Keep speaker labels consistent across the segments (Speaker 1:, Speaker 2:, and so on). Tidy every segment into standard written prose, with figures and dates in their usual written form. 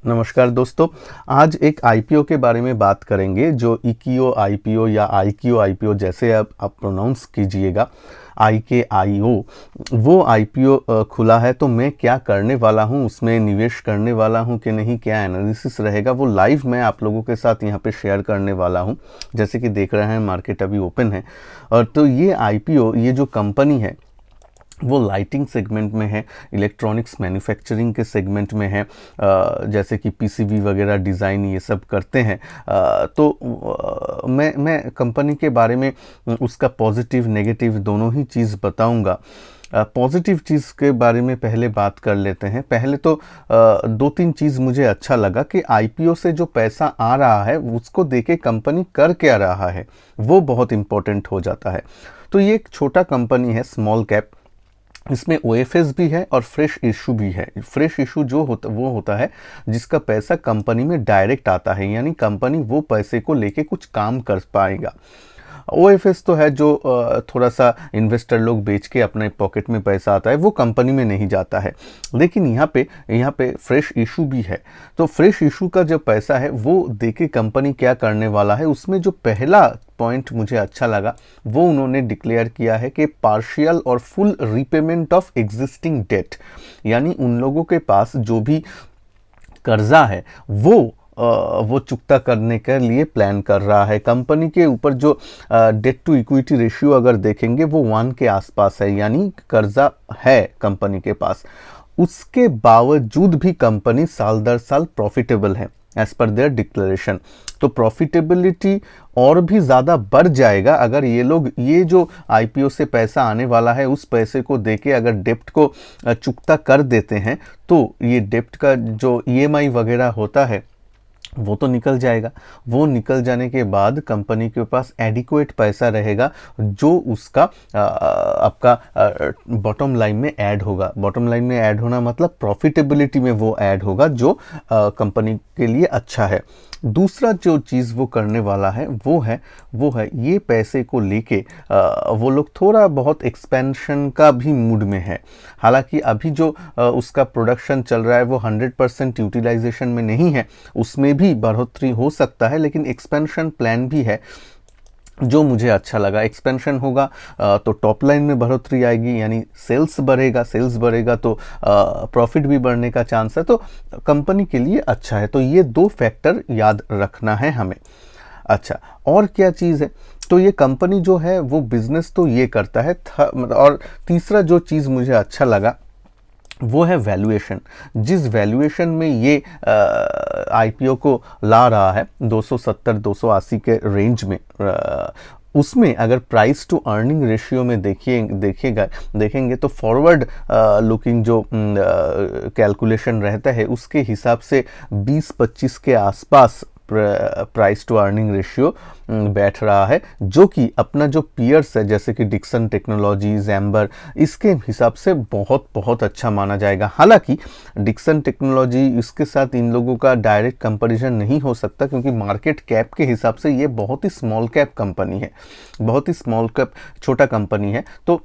Speaker 1: नमस्कार दोस्तों। आज एक आईपीओ के बारे में बात करेंगे जो इकियो आईपीओ या आईक्यू आईपीओ जैसे आप प्रोनाउंस कीजिएगा, IKIO वो आईपीओ खुला है। तो मैं क्या करने वाला हूँ, उसमें निवेश करने वाला हूँ कि नहीं, क्या एनालिसिस रहेगा, वो लाइव मैं आप लोगों के साथ यहाँ पे शेयर करने वाला हूँ। जैसे कि देख रहे हैं मार्केट अभी ओपन है। और तो ये आईपीओ, ये जो कंपनी है वो लाइटिंग सेगमेंट में है, इलेक्ट्रॉनिक्स मैन्युफैक्चरिंग के सेगमेंट में है। जैसे कि पीसीबी वगैरह डिज़ाइन ये सब करते हैं। मैं कंपनी के बारे में उसका पॉजिटिव नेगेटिव दोनों ही चीज़ बताऊंगा। पॉजिटिव चीज़ के बारे में पहले बात कर लेते हैं। पहले तो दो तीन चीज़ मुझे अच्छा लगा कि आईपीओ से जो पैसा आ रहा है उसको देके कंपनी कर क्या रहा है वो बहुत इम्पोर्टेंट हो जाता है। तो ये एक छोटा कंपनी है, स्मॉल कैप। इसमें ओएफएस भी है और फ्रेश इशू भी है। फ्रेश इशू जो होता वो होता है जिसका पैसा कंपनी में डायरेक्ट आता है, यानी कंपनी वो पैसे को लेके कुछ काम कर पाएगा। ओएफएस तो है जो थोड़ा सा इन्वेस्टर लोग बेच के अपने पॉकेट में पैसा आता है, वो कंपनी में नहीं जाता है। लेकिन यहाँ पे फ्रेश इशू भी है। तो फ्रेश इशू का जो पैसा है वो देके कंपनी क्या करने वाला है, उसमें जो पहला पॉइंट मुझे अच्छा लगा वो उन्होंने डिक्लेयर किया है कि पार्शियल और full repayment of existing debt, यानी उन लोगों के पास जो भी कर्जा है वो चुकता करने के लिए प्लान कर रहा है। कंपनी के ऊपर जो डेट टू इक्विटी रेशियो अगर देखेंगे वो 1 के आसपास है, यानी कर्जा है कंपनी के पास। उसके बावजूद भी कंपनी साल दर साल प्रॉफिटेबल है एज पर देयर डिक्लेरेशन। तो प्रॉफिटेबिलिटी और भी ज़्यादा बढ़ जाएगा अगर ये लोग ये जो आईपीओ से पैसा आने वाला है उस पैसे को देके अगर डेप्ट को चुकता कर देते हैं, तो ये डेप्ट का जो ईएमआई वगैरह होता है वो तो निकल जाएगा। वो निकल जाने के बाद कंपनी के पास एडिक्वेट पैसा रहेगा जो उसका आपका बॉटम लाइन में ऐड होगा। बॉटम लाइन में ऐड होना मतलब प्रॉफिटेबिलिटी में वो ऐड होगा, जो कंपनी के लिए अच्छा है। दूसरा जो चीज़ वो करने वाला है वो है ये पैसे को लेके वो लोग थोड़ा बहुत एक्सपेंशन का भी मूड में है। हालांकि अभी जो उसका प्रोडक्शन चल रहा है वो 100% यूटिलाइजेशन में नहीं है, उसमें भी बढ़ोतरी हो सकता है, लेकिन एक्सपेंशन प्लान भी है जो मुझे अच्छा लगा। एक्सपेंशन होगा तो टॉप लाइन में बढ़ोतरी आएगी, यानी सेल्स बढ़ेगा तो प्रॉफिट भी बढ़ने का चांस है। तो कंपनी के लिए अच्छा है। तो ये दो फैक्टर याद रखना है हमें। अच्छा, और क्या चीज़ है, तो ये कंपनी जो है वो बिजनेस तो ये करता है और तीसरा जो चीज़ मुझे अच्छा लगा वो है वैल्यूएशन। जिस वैल्यूएशन में ये आईपीओ को ला रहा है 270-280 के रेंज में, उसमें अगर प्राइस टू अर्निंग रेशियो में देखेंगे तो फॉरवर्ड लुकिंग जो कैलकुलेशन रहता है उसके हिसाब से 20-25 के आसपास प्राइस टू अर्निंग रेशियो बैठ रहा है, जो कि अपना जो पीयर्स है जैसे कि डिक्सन टेक्नोलॉजीज, एम्बर, इसके हिसाब से बहुत बहुत अच्छा माना जाएगा। हालांकि डिक्सन टेक्नोलॉजी इसके साथ इन लोगों का डायरेक्ट कंपैरिजन नहीं हो सकता, क्योंकि मार्केट कैप के हिसाब से ये बहुत ही स्मॉल कैप कंपनी है, बहुत ही स्मॉल कैप छोटा कंपनी है। तो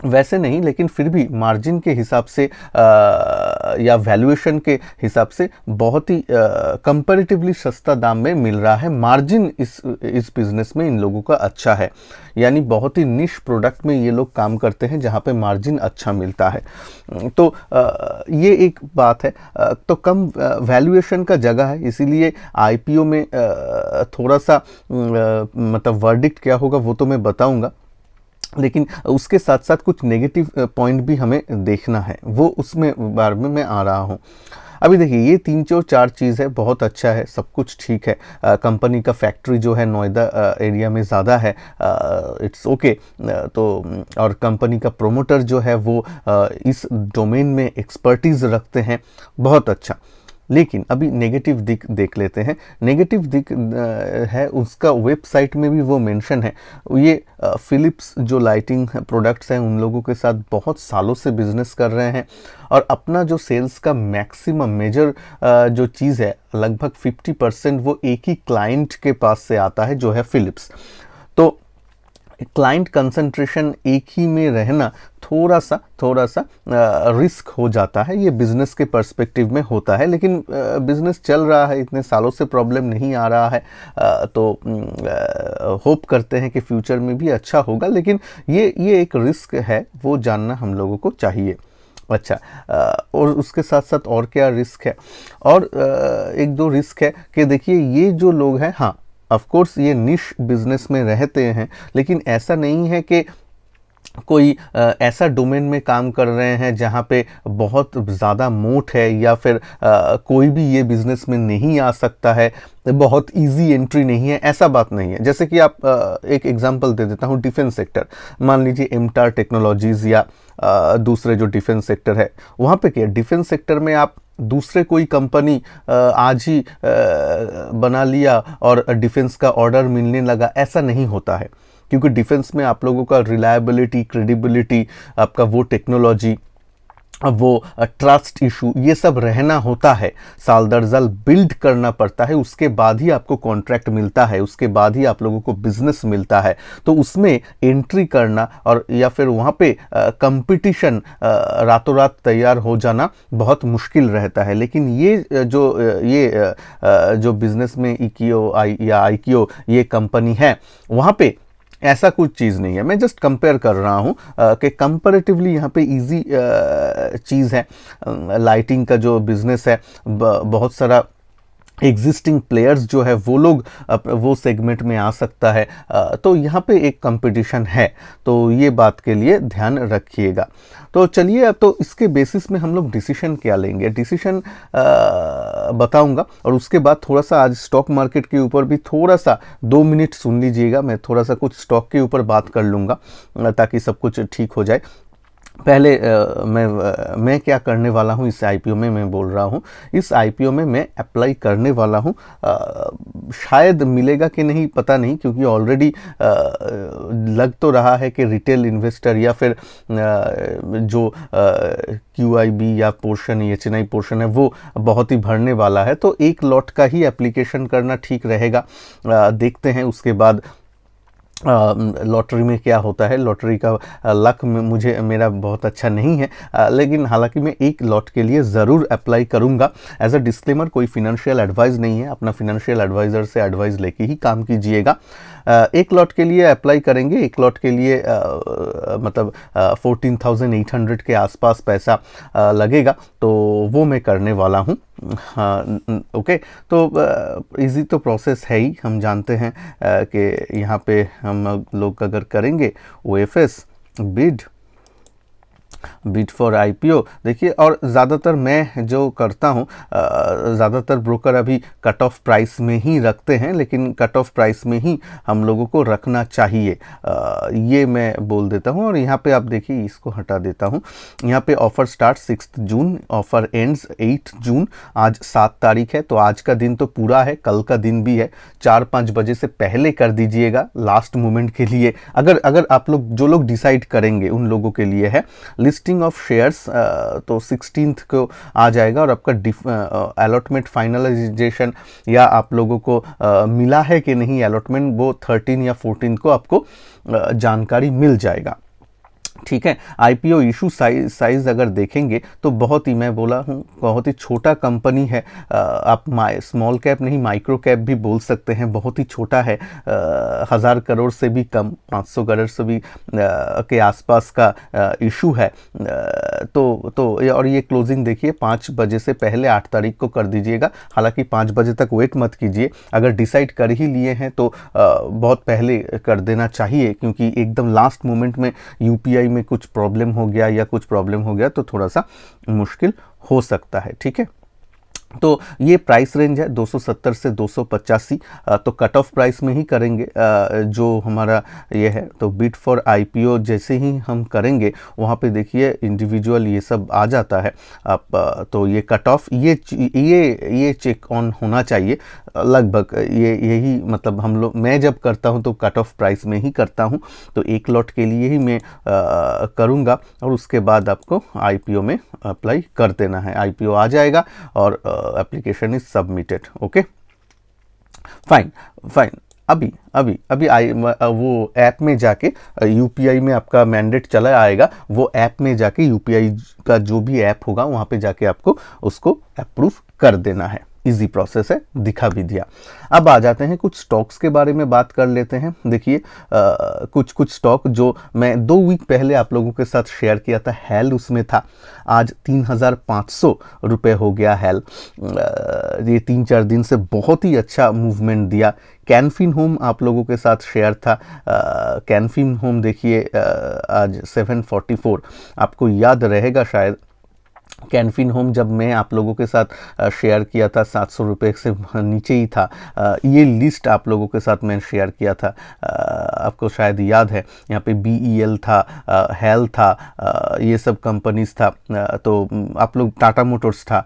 Speaker 1: वैसे नहीं, लेकिन फिर भी मार्जिन के हिसाब से या वैल्यूएशन के हिसाब से बहुत ही कंपैरेटिवली सस्ता दाम में मिल रहा है। मार्जिन इस बिज़नेस में इन लोगों का अच्छा है, यानी बहुत ही निश प्रोडक्ट में ये लोग काम करते हैं जहाँ पे मार्जिन अच्छा मिलता है। तो ये एक बात है। तो कम वैल्यूएशन का जगह है, इसीलिए आईपीओ में थोड़ा सा मतलब वर्डिक्ट क्या होगा वो तो मैं बताऊंगा, लेकिन उसके साथ साथ कुछ नेगेटिव पॉइंट भी हमें देखना है, वो उसमें बारे में मैं आ रहा हूँ। अभी देखिए, ये 3-4 चीज़ है, बहुत अच्छा है, सब कुछ ठीक है। कंपनी का फैक्ट्री जो है नोएडा एरिया में ज़्यादा है, इट्स ओके। तो और कंपनी का प्रोमोटर जो है वो इस डोमेन में एक्सपर्टीज़ रखते हैं, बहुत अच्छा। लेकिन अभी नेगेटिव दिक देख लेते हैं। नेगेटिव दिक है उसका वेबसाइट में भी वो मेंशन है। ये फिलिप्स जो लाइटिंग प्रोडक्ट्स हैं उन लोगों के साथ बहुत सालों से बिजनेस कर रहे हैं, और अपना जो सेल्स का मैक्सिमम मेजर जो चीज़ है लगभग 50% वो एक ही क्लाइंट के पास से आता है जो है फिलिप्स। तो क्लाइंट कंसंट्रेशन एक ही में रहना थोड़ा सा रिस्क हो जाता है। ये बिज़नेस के पर्सपेक्टिव में होता है, लेकिन बिज़नेस चल रहा है, इतने सालों से प्रॉब्लम नहीं आ रहा है, तो होप करते हैं कि फ्यूचर में भी अच्छा होगा, लेकिन ये एक रिस्क है, वो जानना हम लोगों को चाहिए। अच्छा, और उसके साथ साथ और क्या रिस्क है, और एक दो रिस्क है कि देखिए ये जो लोग हैं, हाँ ऑफ कोर्स ये निश बिजनेस में रहते हैं, लेकिन ऐसा नहीं है कि कोई ऐसा डोमेन में काम कर रहे हैं जहाँ पे बहुत ज़्यादा मोट है, या फिर कोई भी ये बिज़नेस में नहीं आ सकता है, बहुत इजी एंट्री नहीं है, ऐसा बात नहीं है। जैसे कि आप एक एग्जांपल दे देता हूँ, डिफेंस सेक्टर, मान लीजिए एमटार टेक्नोलॉजीज़ या दूसरे जो डिफेंस सेक्टर है, वहाँ पे क्या डिफेंस सेक्टर में आप दूसरे कोई कंपनी आज ही बना लिया और डिफेंस का ऑर्डर मिलने लगा, ऐसा नहीं होता है, क्योंकि डिफेंस में आप लोगों का रिलायबिलिटी, क्रेडिबिलिटी, आपका वो टेक्नोलॉजी, वो ट्रस्ट इशू, ये सब रहना होता है, साल दर साल बिल्ड करना पड़ता है, उसके बाद ही आपको कॉन्ट्रैक्ट मिलता है, उसके बाद ही आप लोगों को बिजनेस मिलता है। तो उसमें एंट्री करना और या फिर वहाँ पे कंपटीशन रातों रात तैयार हो जाना बहुत मुश्किल रहता है। लेकिन ये जो बिजनेस में इकियो या आईकियो ये कंपनी है, वहाँ पे ऐसा कुछ चीज़ नहीं है। मैं जस्ट कंपेयर कर रहा हूँ कि कंपैरेटिवली यहाँ पे इजी चीज़ है। लाइटिंग का जो बिज़नेस है, बहुत सारा एग्जिस्टिंग प्लेयर्स जो है वो लोग वो सेगमेंट में आ सकता है, तो यहाँ पे एक कंपटीशन है, तो ये बात के लिए ध्यान रखिएगा। तो चलिए, अब तो इसके बेसिस में हम लोग डिसीजन क्या लेंगे, डिसीजन बताऊंगा, और उसके बाद थोड़ा सा आज स्टॉक मार्केट के ऊपर भी थोड़ा सा 2 मिनट सुन लीजिएगा, मैं थोड़ा सा कुछ स्टॉक के ऊपर बात कर लूँगा ताकि सब कुछ ठीक हो जाए। पहले मैं क्या करने वाला हूँ इस आईपीओ में, मैं बोल रहा हूँ इस आईपीओ में मैं अप्लाई करने वाला हूँ। शायद मिलेगा कि नहीं पता नहीं, क्योंकि ऑलरेडी लग तो रहा है कि रिटेल इन्वेस्टर या फिर जो क्यूआईबी या पोर्शन, एचएनआई पोर्शन है, वो बहुत ही भरने वाला है, तो एक लॉट का ही एप्लीकेशन करना ठीक रहेगा। देखते हैं उसके बाद लॉटरी में क्या होता है। लॉटरी का लक मेरा बहुत अच्छा नहीं है, लेकिन हालांकि मैं एक लॉट के लिए ज़रूर अप्लाई करूंगा। एज अ डिस्क्लेमर, कोई फिनेंशियल एडवाइस नहीं है, अपना फिनेंशियल एडवाइज़र से एडवाइस लेके ही काम कीजिएगा। एक लॉट के लिए अप्लाई करेंगे, एक लॉट के लिए मतलब 14,800 के आसपास पैसा लगेगा, तो वो मैं करने वाला हूँ। ओके, तो इजी तो प्रोसेस है ही, हम जानते हैं कि यहाँ पे हम लोग अगर करेंगे ओएफएस बिड फॉर आईपीओ, देखिए, और ज़्यादातर मैं जो करता हूँ, ज़्यादातर ब्रोकर अभी कट ऑफ प्राइस में ही रखते हैं, लेकिन कट ऑफ प्राइस में ही हम लोगों को रखना चाहिए, ये मैं बोल देता हूँ। और यहाँ पे आप देखिए, इसको हटा देता हूँ, यहाँ पे ऑफ़र स्टार्ट 6 जून, ऑफ़र एंड्स 8 जून, आज 7 तारीख है, तो आज का दिन तो पूरा है, कल का दिन भी है। 4-5 बजे से पहले कर दीजिएगा, लास्ट मोमेंट के लिए। अगर आप लोग, जो लोग डिसाइड करेंगे उन लोगों के लिए है। लिस्टिंग ऑफ शेयर्स तो 16th को आ जाएगा, और आपका अलॉटमेंट फाइनलाइजेशन या आप लोगों को मिला है कि नहीं अलॉटमेंट, वो 13 या 14 को आपको जानकारी मिल जाएगा। ठीक है, आईपीओ इशू साइज अगर देखेंगे तो बहुत ही, मैं बोला हूँ, बहुत ही छोटा कंपनी है। आप स्मॉल कैप नहीं, माइक्रो कैप भी बोल सकते हैं, बहुत ही छोटा है। 1000 करोड़ से भी कम, 500 करोड़ से भी के आसपास का इशू है। तो और ये क्लोजिंग देखिए 5 बजे से पहले 8 तारीख को कर दीजिएगा। हालांकि 5 बजे तक वेट मत कीजिए, अगर डिसाइड कर ही लिए हैं तो बहुत पहले कर देना चाहिए, क्योंकि एकदम लास्ट मोमेंट में यूपीआई में कुछ प्रॉब्लम हो गया या कुछ प्रॉब्लम हो गया तो थोड़ा सा मुश्किल हो सकता है। ठीक है, तो ये प्राइस रेंज है 270 से 285, तो कट ऑफ प्राइस में ही करेंगे जो हमारा ये है। तो बिड फॉर आईपीओ जैसे ही हम करेंगे, वहाँ पे देखिए इंडिविजुअल ये सब आ जाता है। आप तो ये कट ऑफ ये चेक ऑन होना चाहिए लगभग, यही मतलब हम लोग, मैं जब करता हूँ तो कट ऑफ प्राइस में ही करता हूँ। तो एक लॉट के लिए ही मैं करूँगा, और उसके बाद आपको आईपीओ में अप्लाई कर देना है। आईपीओ आ जाएगा और application is submitted. Okay, fine. अभी अभी अभी वो ऐप में जाके यूपीआई में आपका मैंडेट चला आएगा, वो ऐप में जाके यूपीआई का जो भी ऐप होगा वहाँ पे जाके आपको उसको अप्रूव कर देना है। इजी प्रोसेस है, दिखा भी दिया। अब आ जाते हैं कुछ स्टॉक्स के बारे में बात कर लेते हैं। देखिए कुछ कुछ स्टॉक जो मैं 2 वीक पहले आप लोगों के साथ शेयर किया था, हेल उसमें था। आज 3,500 रुपये हो गया हेल। ये 3-4 दिन से बहुत ही अच्छा मूवमेंट दिया। कैनफिन होम आप लोगों के साथ शेयर था। कैनफिन होम देखिए आज 744, आपको याद रहेगा शायद कैनफिन होम जब मैं आप लोगों के साथ शेयर किया था 700 रुपये से नीचे ही था। ये लिस्ट आप लोगों के साथ मैंने शेयर किया था, आपको शायद याद है। यहाँ पे BEL था, हेल था, ये सब कंपनीज था। तो आप लोग टाटा मोटर्स था।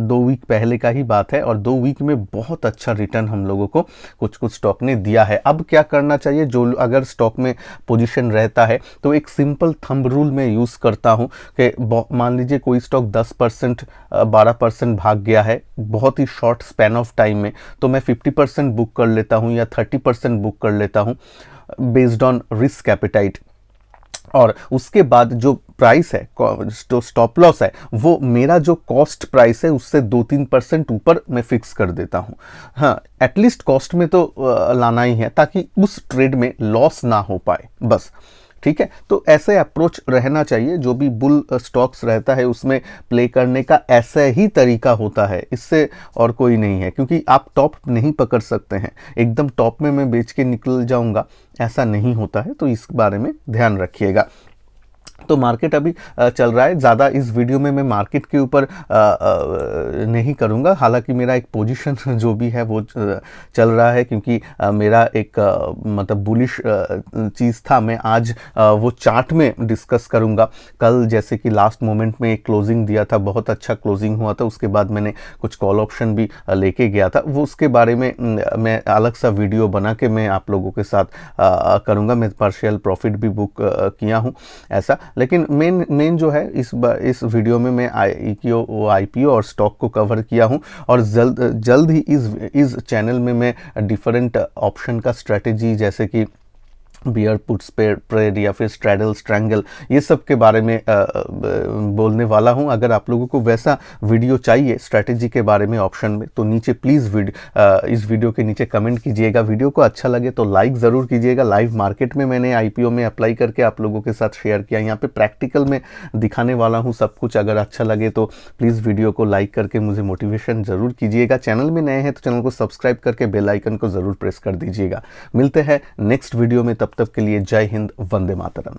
Speaker 1: 2 वीक पहले का ही बात है और 2 वीक में बहुत अच्छा रिटर्न हम लोगों को कुछ कुछ स्टॉक ने दिया है। अब क्या करना चाहिए, जो अगर स्टॉक में पोजीशन रहता है तो एक सिंपल थंब रूल में यूज़ करता हूँ कि मान लीजिए कोई स्टॉक 10% 12% भाग गया है बहुत ही शॉर्ट स्पैन ऑफ टाइम में, तो मैं 50% बुक कर लेता हूं या 30% बुक कर लेता हूं बेस्ड ऑन रिस्क एपेटाइट। और उसके बाद जो प्राइस है, जो स्टॉप लॉस है, वो मेरा जो कॉस्ट प्राइस है उससे 2-3% ऊपर मैं फिक्स कर देता हूं। हाँ, एटलीस्ट कॉस्ट में तो लाना ही है ताकि उस ट्रेड में लॉस ना हो पाए, बस। ठीक है, तो ऐसे अप्रोच रहना चाहिए। जो भी बुल स्टॉक्स रहता है उसमें प्ले करने का ऐसा ही तरीका होता है, इससे और कोई नहीं है। क्योंकि आप टॉप नहीं पकड़ सकते हैं, एकदम टॉप में मैं बेच के निकल जाऊंगा, ऐसा नहीं होता है। तो इस बारे में ध्यान रखिएगा। तो मार्केट अभी चल रहा है। ज़्यादा इस वीडियो में मैं मार्केट के ऊपर नहीं करूँगा, हालांकि मेरा एक पोजीशन जो भी है वो चल रहा है, क्योंकि मेरा एक मतलब बुलिश चीज़ था। मैं आज वो चार्ट में डिस्कस करूँगा। कल जैसे कि लास्ट मोमेंट में एक क्लोजिंग दिया था, बहुत अच्छा क्लोजिंग हुआ था, उसके बाद मैंने कुछ कॉल ऑप्शन भी लेके गया था, वो उसके बारे में मैं अलग सा वीडियो बना के मैं आप लोगों के साथ करूँगा। मैं पार्शियल प्रॉफिट भी बुक किया हूँ ऐसा। लेकिन मेन जो है इस वीडियो में मैं IPO और स्टॉक को कवर किया हूं, और जल्द ही इस चैनल में मैं डिफरेंट ऑप्शन का स्ट्रेटेजी जैसे कि बियर पुट्स ट्रेड या फिर स्ट्रैडल स्ट्रैंगल, ये सब के बारे में बोलने वाला हूं। अगर आप लोगों को वैसा वीडियो चाहिए स्ट्रैटेजी के बारे में ऑप्शन में, तो नीचे प्लीज़ इस वीडियो के नीचे कमेंट कीजिएगा। वीडियो को अच्छा लगे तो लाइक ज़रूर कीजिएगा। लाइव मार्केट में मैंने IPO में अप्लाई करके आप लोगों के साथ शेयर किया, यहाँ पे प्रैक्टिकल में दिखाने वाला हूँ सब कुछ। अगर अच्छा लगे तो प्लीज़ वीडियो को लाइक करके मुझे मोटिवेशन ज़रूर कीजिएगा। चैनल में नए हैं तो चैनल को सब्सक्राइब करके बेल आइकन को ज़रूर प्रेस कर दीजिएगा। मिलते हैं नेक्स्ट वीडियो में, तब तक के लिए जय हिंद, वंदे मातरम।